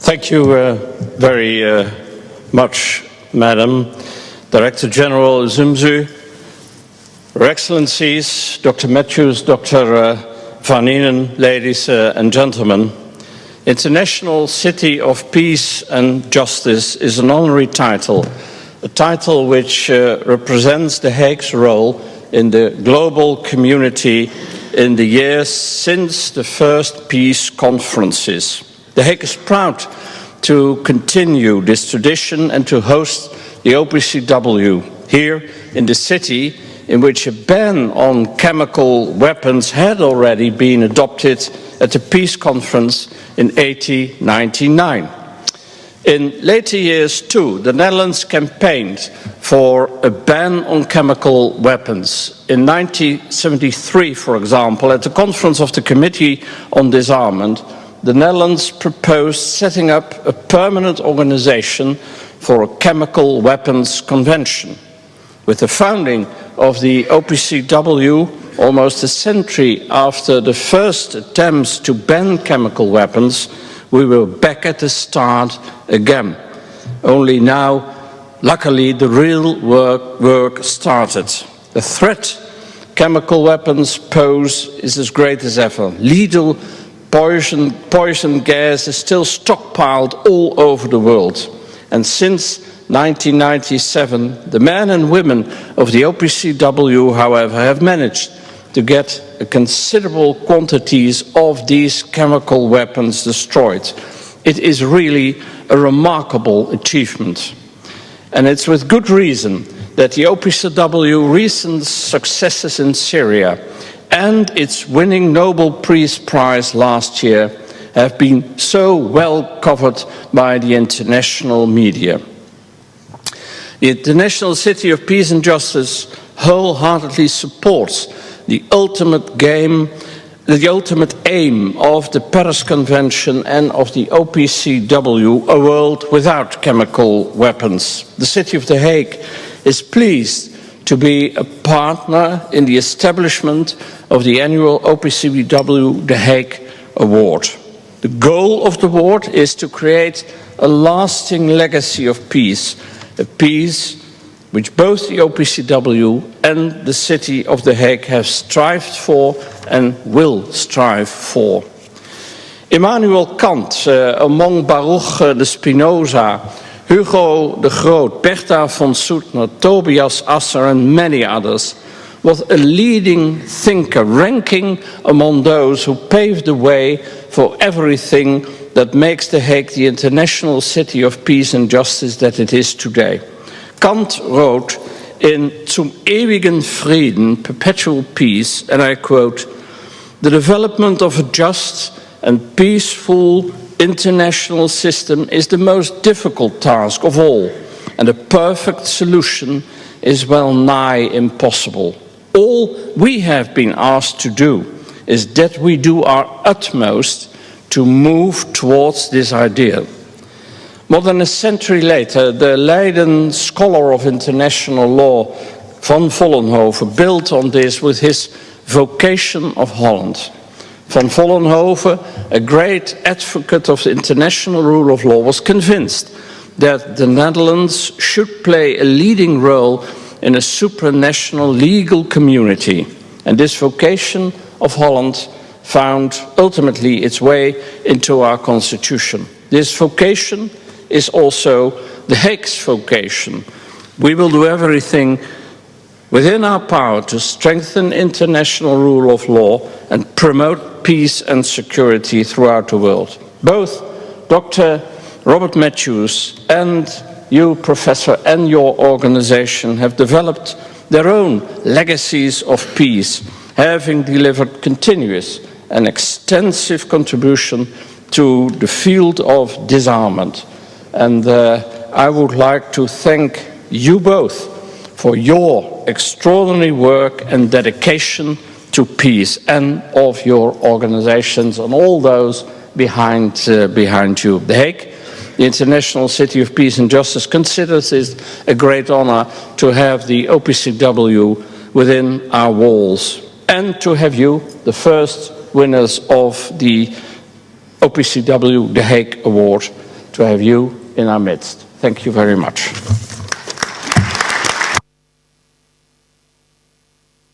Thank you very much, Madam Director General Zumzu, Your Excellencies, Dr. Matthews, Dr. Van Inen, ladies and gentlemen. International City of Peace and Justice is an honorary title, a title which represents The Hague's role in the global community in the years since the first peace conferences. The Hague is proud to continue this tradition and to host the OPCW here in the city in which a ban on chemical weapons had already been adopted at the peace conference in 1899. In later years too, the Netherlands campaigned for a ban on chemical weapons. In 1973, for example, at the conference of the Committee on Disarmament, the Netherlands proposed setting up a permanent organization for a chemical weapons convention. With the founding of the OPCW, almost a century after the first attempts to ban chemical weapons, we were back at the start again. Only now, luckily, the real work started. The threat chemical weapons pose is as great as ever. Lethal poison gas is still stockpiled all over the world. And since 1997, the men and women of the OPCW, however, have managed to get considerable quantities of these chemical weapons destroyed. It is really a remarkable achievement. And it's with good reason that the OPCW recent successes in Syria and its winning Nobel Peace Prize last year have been so well covered by the international media. The International City of Peace and Justice wholeheartedly supports the ultimate aim of the Paris Convention and of the OPCW, a world without chemical weapons. The City of The Hague is pleased to be a partner in the establishment of the annual OPCW The Hague Award. The goal of the award is to create a lasting legacy of peace, a peace which both the OPCW and the City of The Hague have strived for and will strive for. Immanuel Kant, among Baruch de Spinoza, Hugo de Groot, Bertha von Suttner, Tobias Asser and many others, was a leading thinker, ranking among those who paved the way for everything that makes The Hague the international city of peace and justice that it is today. Kant wrote in Zum ewigen Frieden, Perpetual Peace, and I quote, "The development of a just and peaceful international system is the most difficult task of all, and a perfect solution is well nigh impossible. All we have been asked to do is that we do our utmost to move towards this ideal." More than a century later, the Leiden scholar of international law, Van Vollenhoven, built on this with his Vocation of Holland. Van Vollenhoven, a great advocate of the international rule of law, was convinced that the Netherlands should play a leading role in a supranational legal community. And this Vocation of Holland found ultimately its way into our constitution. This vocation is also The Hague's vocation. We will do everything within our power to strengthen international rule of law and promote peace and security throughout the world. Both Dr. Robert Matthews and you, Professor, and your organization have developed their own legacies of peace, having delivered continuous and extensive contribution to the field of disarmament. And I would like to thank you both for your extraordinary work and dedication to peace, and of your organizations and all those behind you. The Hague, the International City of Peace and Justice, considers it a great honor to have the OPCW within our walls and to have you, the first winners of the OPCW The Hague Award. to have you in our midst. Thank you very much.